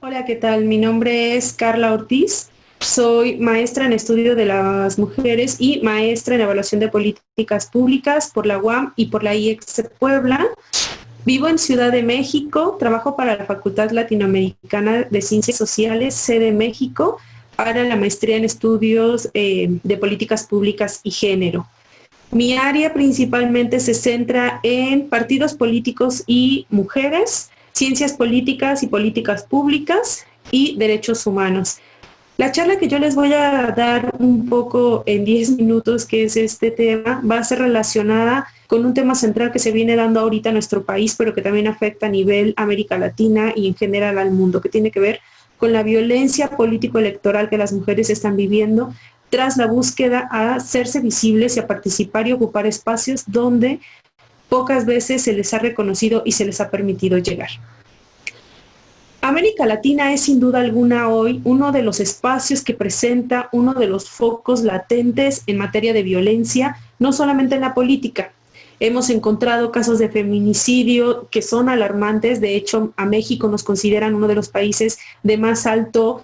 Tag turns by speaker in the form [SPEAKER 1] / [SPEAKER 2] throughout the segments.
[SPEAKER 1] Hola, ¿qué tal? Mi nombre es Carla Ortiz. Soy maestra en estudio de las mujeres y maestra en evaluación de políticas públicas por la UAM y por la IEX Puebla. Vivo en Ciudad de México, trabajo para la Facultad Latinoamericana de Ciencias Sociales, sede México, para la maestría en estudios de políticas públicas y género. Mi área principalmente se centra en partidos políticos y mujeres, ciencias políticas y políticas públicas y derechos humanos. La charla que yo les voy a dar un poco en 10 minutos, que es este tema, va a ser relacionada con un tema central que se viene dando ahorita en nuestro país, pero que también afecta a nivel América Latina y en general al mundo, que tiene que ver con la violencia político-electoral que las mujeres están viviendo tras la búsqueda a hacerse visibles y a participar y ocupar espacios donde pocas veces se les ha reconocido y se les ha permitido llegar. América Latina es sin duda alguna hoy uno de los espacios que presenta uno de los focos latentes en materia de violencia, no solamente en la política. Hemos encontrado casos de feminicidio que son alarmantes. De hecho, a México nos consideran uno de los países de más alto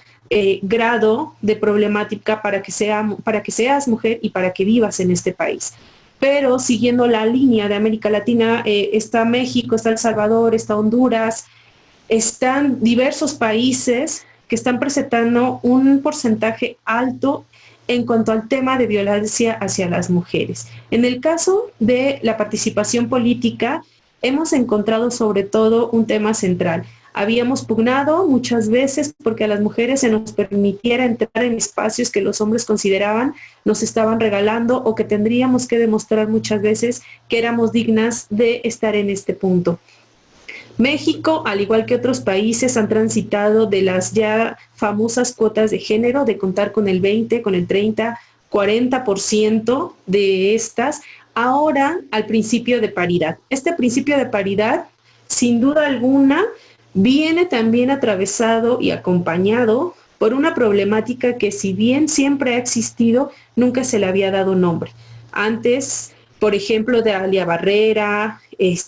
[SPEAKER 1] grado de problemática para que seas mujer y para que vivas en este país. Pero siguiendo la línea de América Latina, está México, está El Salvador, está Honduras, están diversos países que están presentando un porcentaje alto en cuanto al tema de violencia hacia las mujeres. En el caso de la participación política, hemos encontrado sobre todo un tema central. Habíamos pugnado muchas veces porque a las mujeres se nos permitiera entrar en espacios que los hombres consideraban nos estaban regalando o que tendríamos que demostrar muchas veces que éramos dignas de estar en este punto. México, al igual que otros países, han transitado de las ya famosas cuotas de género, de contar con el 20, con el 30, 40% de estas, ahora al principio de paridad. Este principio de paridad, sin duda alguna, viene también atravesado y acompañado por una problemática que, si bien siempre ha existido, nunca se le había dado nombre. Antes, por ejemplo, de Alia Barrera,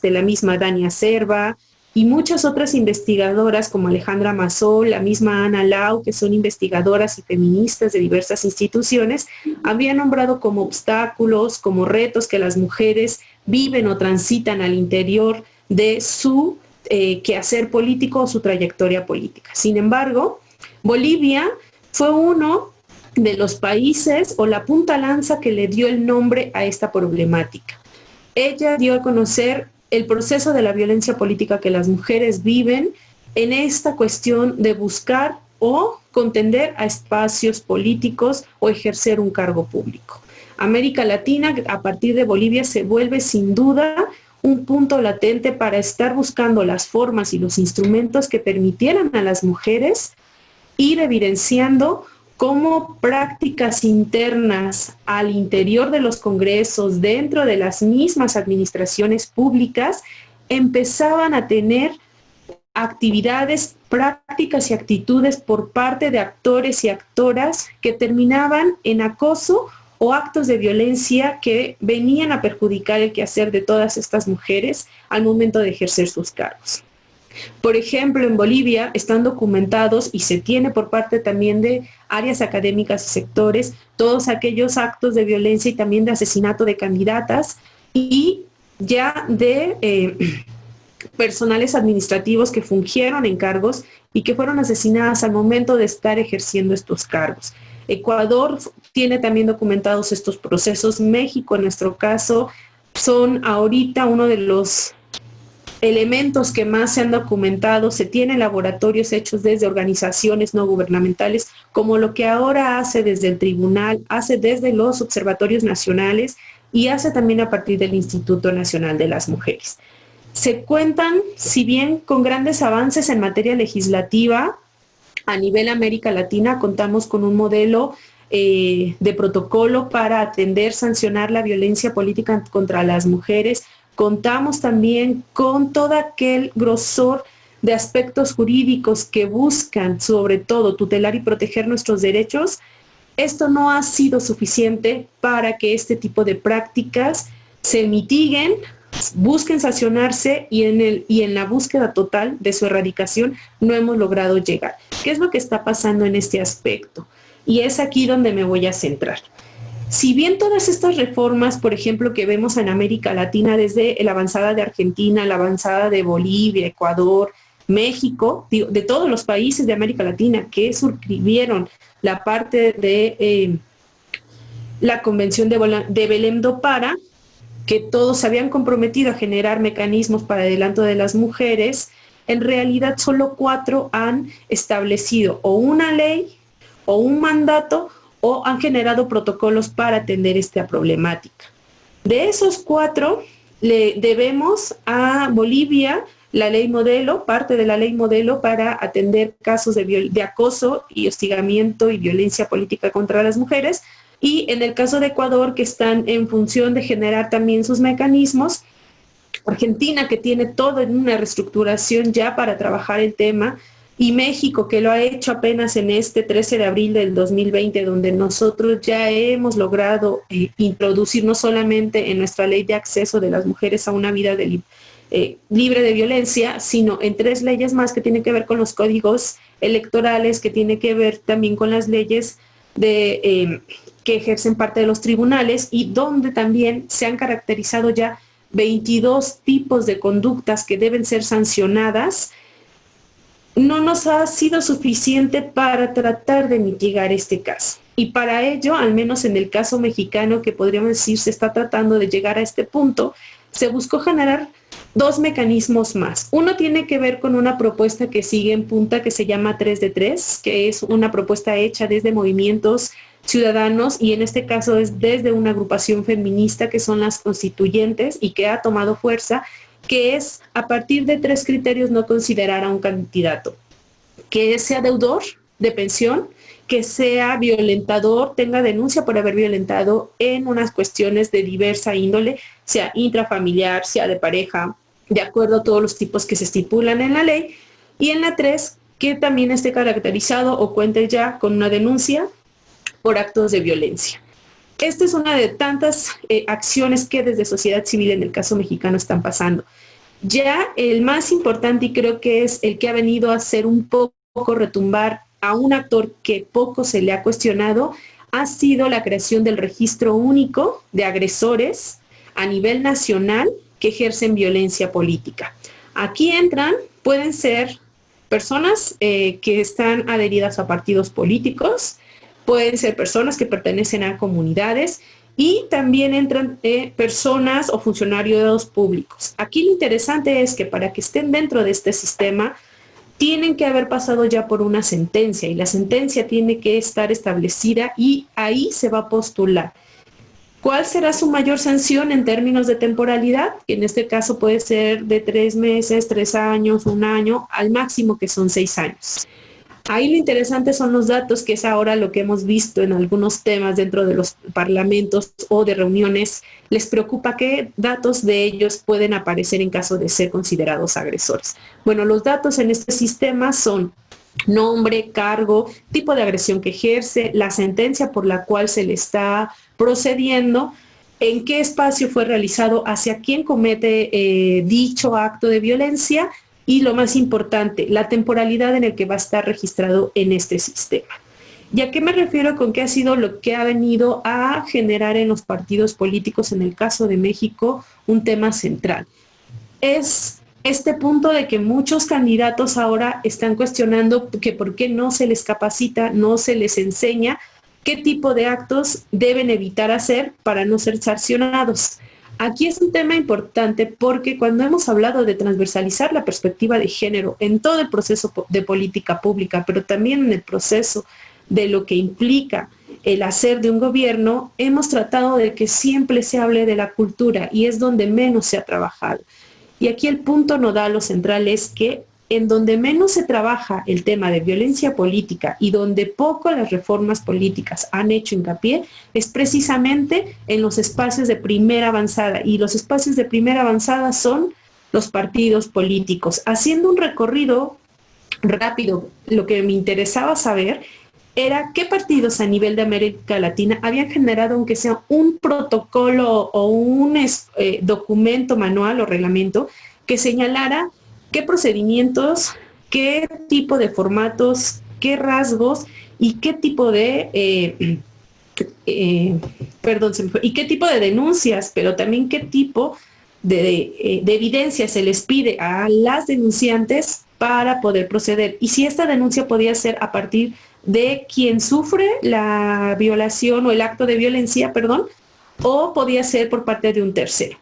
[SPEAKER 1] la misma Dania Serva, y muchas otras investigadoras como Alejandra Massol, la misma Ana Lau, que son investigadoras y feministas de diversas instituciones, habían nombrado como obstáculos, como retos que las mujeres viven o transitan al interior de su quehacer político o su trayectoria política. Sin embargo, Bolivia fue uno de los países o la punta lanza que le dio el nombre a esta problemática. Ella dio a conocer el proceso de la violencia política que las mujeres viven en esta cuestión de buscar o contender a espacios políticos o ejercer un cargo público. América Latina, a partir de Bolivia, se vuelve sin duda un punto latente para estar buscando las formas y los instrumentos que permitieran a las mujeres ir evidenciando cómo prácticas internas al interior de los congresos, dentro de las mismas administraciones públicas, empezaban a tener actividades, prácticas y actitudes por parte de actores y actoras que terminaban en acoso o actos de violencia que venían a perjudicar el quehacer de todas estas mujeres al momento de ejercer sus cargos. Por ejemplo, en Bolivia están documentados y se tiene por parte también de áreas académicas y sectores todos aquellos actos de violencia y también de asesinato de candidatas y ya de personales administrativos que fungieron en cargos y que fueron asesinadas al momento de estar ejerciendo estos cargos. Ecuador tiene también documentados estos procesos. México, en nuestro caso, son ahorita uno de los elementos que más se han documentado. Se tienen laboratorios hechos desde organizaciones no gubernamentales, como lo que ahora hace desde el tribunal, hace desde los observatorios nacionales y hace también a partir del Instituto Nacional de las Mujeres. Se cuentan, si bien con grandes avances en materia legislativa, a nivel América Latina contamos con un modelo de protocolo para atender, sancionar la violencia política contra las mujeres. Contamos también con todo aquel grosor de aspectos jurídicos que buscan, sobre todo, tutelar y proteger nuestros derechos. Esto no ha sido suficiente para que este tipo de prácticas se mitiguen busquen sancionarse y en la búsqueda total de su erradicación no hemos logrado llegar. ¿Qué es lo que está pasando en este aspecto? Y es aquí donde me voy a centrar. Si bien todas estas reformas, por ejemplo, que vemos en América Latina, desde la avanzada de Argentina, la avanzada de Bolivia, Ecuador, México, de todos los países de América Latina que suscribieron la parte de la Convención de Belém do Pará, que todos se habían comprometido a generar mecanismos para el adelanto de las mujeres, en realidad solo 4 han establecido o una ley o un mandato o han generado protocolos para atender esta problemática. De esos 4, le debemos a Bolivia la ley modelo, parte de la ley modelo para atender casos de acoso y hostigamiento y violencia política contra las mujeres, y en el caso de Ecuador, que están en función de generar también sus mecanismos, Argentina, que tiene toda una reestructuración ya para trabajar el tema, y México, que lo ha hecho apenas en este 13 de abril del 2020, donde nosotros ya hemos logrado introducir no solamente en nuestra ley de acceso de las mujeres a una vida libre de violencia, sino en 3 leyes más que tienen que ver con los códigos electorales, que tiene que ver también con las leyes que ejercen parte de los tribunales, y donde también se han caracterizado ya 22 tipos de conductas que deben ser sancionadas. No nos ha sido suficiente para tratar de mitigar este caso. Y para ello, al menos en el caso mexicano, que podríamos decir se está tratando de llegar a este punto, se buscó generar 2 mecanismos más. Uno tiene que ver con una propuesta que sigue en punta, que se llama 3 de 3, que es una propuesta hecha desde movimientos ciudadanos, y en este caso es desde una agrupación feminista que son las constituyentes, y que ha tomado fuerza, que es a partir de 3 criterios no considerar a un candidato: que sea deudor de pensión, que sea violentador, tenga denuncia por haber violentado en unas cuestiones de diversa índole, sea intrafamiliar, sea de pareja, de acuerdo a todos los tipos que se estipulan en la ley, y en la 3, que también esté caracterizado o cuente ya con una denuncia por actos de violencia. Esta es una de tantas acciones que desde sociedad civil en el caso mexicano están pasando. Ya el más importante, y creo que es el que ha venido a hacer un poco retumbar a un actor que poco se le ha cuestionado, ha sido la creación del registro único de agresores a nivel nacional que ejercen violencia política. Aquí entran, pueden ser personas que están adheridas a partidos políticos, pueden ser personas que pertenecen a comunidades, y también entran personas o funcionarios públicos. Aquí lo interesante es que para que estén dentro de este sistema, tienen que haber pasado ya por una sentencia, y la sentencia tiene que estar establecida, y ahí se va a postular cuál será su mayor sanción en términos de temporalidad, que en este caso puede ser de 3 meses, 3 años, 1 año, al máximo que son 6 años. Ahí lo interesante son los datos, que es ahora lo que hemos visto en algunos temas dentro de los parlamentos o de reuniones. Les preocupa qué datos de ellos pueden aparecer en caso de ser considerados agresores. Bueno, los datos en este sistema son nombre, cargo, tipo de agresión que ejerce, la sentencia por la cual se le está procediendo, en qué espacio fue realizado, hacia quién comete dicho acto de violencia, y lo más importante, la temporalidad en el que va a estar registrado en este sistema. ¿Y a qué me refiero con qué ha sido lo que ha venido a generar en los partidos políticos, en el caso de México, un tema central? Es este punto de que muchos candidatos ahora están cuestionando que por qué no se les capacita, no se les enseña qué tipo de actos deben evitar hacer para no ser sancionados. Aquí es un tema importante porque cuando hemos hablado de transversalizar la perspectiva de género en todo el proceso de política pública, pero también en el proceso de lo que implica el hacer de un gobierno, hemos tratado de que siempre se hable de la cultura, y es donde menos se ha trabajado. Y aquí el punto nodal o central es que en donde menos se trabaja el tema de violencia política y donde poco las reformas políticas han hecho hincapié es precisamente en los espacios de primera avanzada, y los espacios de primera avanzada son los partidos políticos. Haciendo un recorrido rápido, lo que me interesaba saber era qué partidos a nivel de América Latina habían generado, aunque sea un protocolo o un documento, manual o reglamento que señalara qué procedimientos, qué tipo de formatos, qué rasgos y qué tipo de y qué tipo de denuncias, pero también qué tipo de evidencia se les pide a las denunciantes para poder proceder. Y si esta denuncia podía ser a partir de quien sufre la violación o el acto de violencia, perdón, o podía ser por parte de un tercero.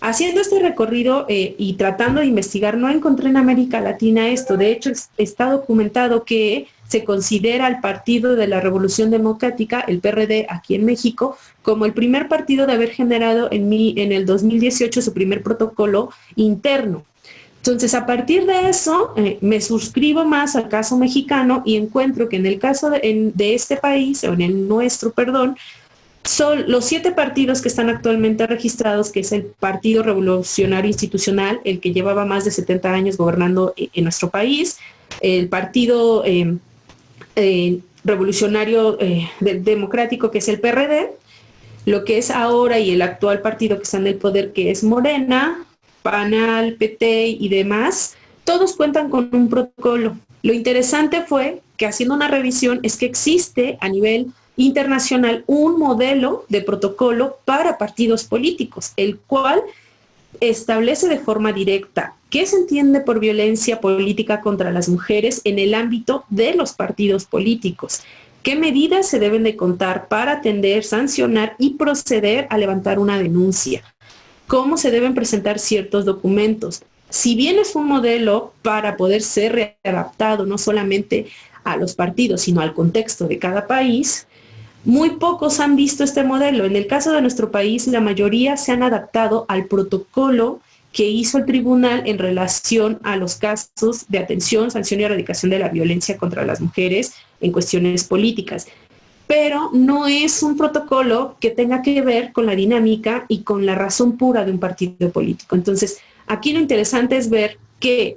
[SPEAKER 1] Haciendo este recorrido y tratando de investigar, no encontré en América Latina esto. De hecho, está documentado que se considera al Partido de la Revolución Democrática, el PRD, aquí en México, como el primer partido de haber generado en el 2018 su primer protocolo interno. Entonces, a partir de eso, me suscribo más al caso mexicano y encuentro que en el caso de este país, o en el nuestro, perdón, son los 7 partidos que están actualmente registrados, que es el Partido Revolucionario Institucional, el que llevaba más de 70 años gobernando en nuestro país, el Partido Revolucionario Democrático, que es el PRD, lo que es ahora y el actual partido que está en el poder, que es Morena, PANAL, PT y demás, todos cuentan con un protocolo. Lo interesante fue que, haciendo una revisión, es que existe a nivel internacional un modelo de protocolo para partidos políticos, el cual establece de forma directa qué se entiende por violencia política contra las mujeres en el ámbito de los partidos políticos, qué medidas se deben de contar para atender, sancionar y proceder a levantar una denuncia, cómo se deben presentar ciertos documentos. Si bien es un modelo para poder ser readaptado no solamente a los partidos, sino al contexto de cada país, muy pocos han visto este modelo. En el caso de nuestro país, la mayoría se han adaptado al protocolo que hizo el tribunal en relación a los casos de atención, sanción y erradicación de la violencia contra las mujeres en cuestiones políticas. Pero no es un protocolo que tenga que ver con la dinámica y con la razón pura de un partido político. Entonces, aquí lo interesante es ver que,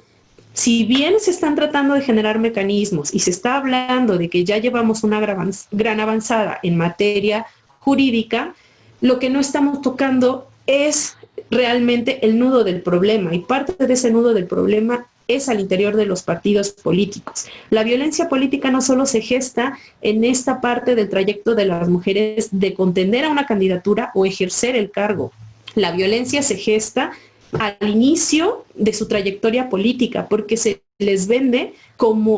[SPEAKER 1] si bien se están tratando de generar mecanismos y se está hablando de que ya llevamos una gran avanzada en materia jurídica, lo que no estamos tocando es realmente el nudo del problema, y parte de ese nudo del problema es al interior de los partidos políticos. La violencia política no solo se gesta en esta parte del trayecto de las mujeres de contender a una candidatura o ejercer el cargo. La violencia se gesta al inicio de su trayectoria política, porque se les vende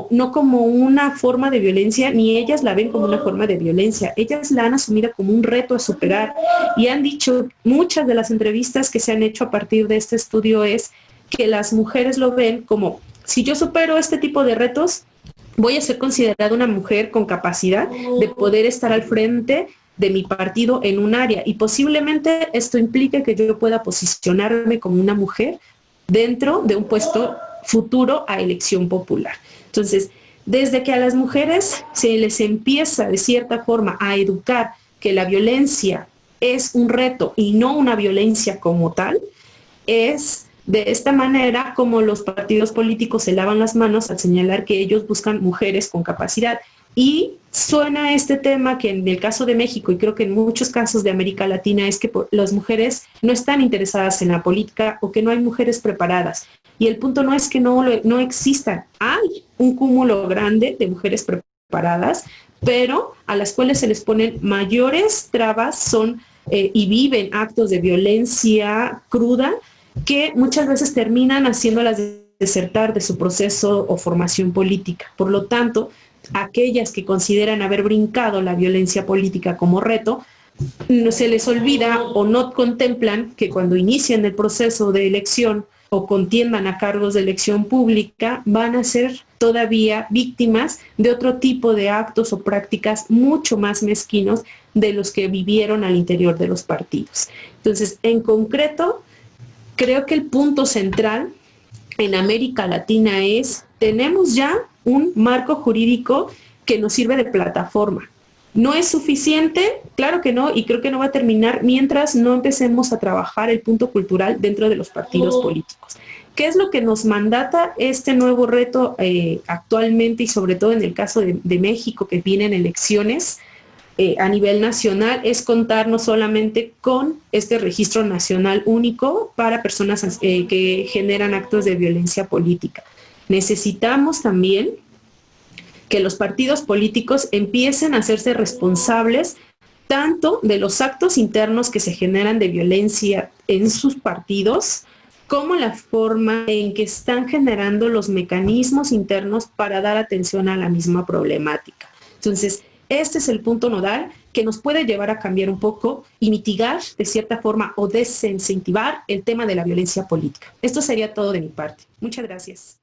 [SPEAKER 1] no como una forma de violencia, ni ellas la ven como una forma de violencia. Ellas la han asumido como un reto a superar, y han dicho, muchas de las entrevistas que se han hecho a partir de este estudio, es que las mujeres lo ven como, si yo supero este tipo de retos, voy a ser considerada una mujer con capacidad de poder estar al frente de mi partido en un área, y posiblemente esto implique que yo pueda posicionarme como una mujer dentro de un puesto futuro a elección popular. Entonces, desde que a las mujeres se les empieza de cierta forma a educar que la violencia es un reto y no una violencia como tal, es de esta manera como los partidos políticos se lavan las manos al señalar que ellos buscan mujeres con capacidad. Y suena este tema que en el caso de México, y creo que en muchos casos de América Latina, es que las mujeres no están interesadas en la política, o que no hay mujeres preparadas. Y el punto no es que no existan, hay un cúmulo grande de mujeres preparadas, pero a las cuales se les ponen mayores trabas y viven actos de violencia cruda que muchas veces terminan haciéndolas desertar de su proceso o formación política. Por lo tanto, aquellas que consideran haber brincado la violencia política como reto, no se les olvida o no contemplan que cuando inician el proceso de elección o contiendan a cargos de elección pública, van a ser todavía víctimas de otro tipo de actos o prácticas mucho más mezquinos de los que vivieron al interior de los partidos. Entonces, en concreto, creo que el punto central en América Latina es, tenemos ya un marco jurídico que nos sirve de plataforma. ¿No es suficiente? Claro que no, y creo que no va a terminar mientras no empecemos a trabajar el punto cultural dentro de los partidos políticos. ¿Qué es lo que nos mandata este nuevo reto actualmente y sobre todo en el caso de México, que vienen elecciones a nivel nacional? Es contar no solamente con este registro nacional único para personas que generan actos de violencia política. Necesitamos también que los partidos políticos empiecen a hacerse responsables tanto de los actos internos que se generan de violencia en sus partidos, como la forma en que están generando los mecanismos internos para dar atención a la misma problemática. Entonces, este es el punto nodal que nos puede llevar a cambiar un poco y mitigar de cierta forma o desincentivar el tema de la violencia política. Esto sería todo de mi parte. Muchas gracias.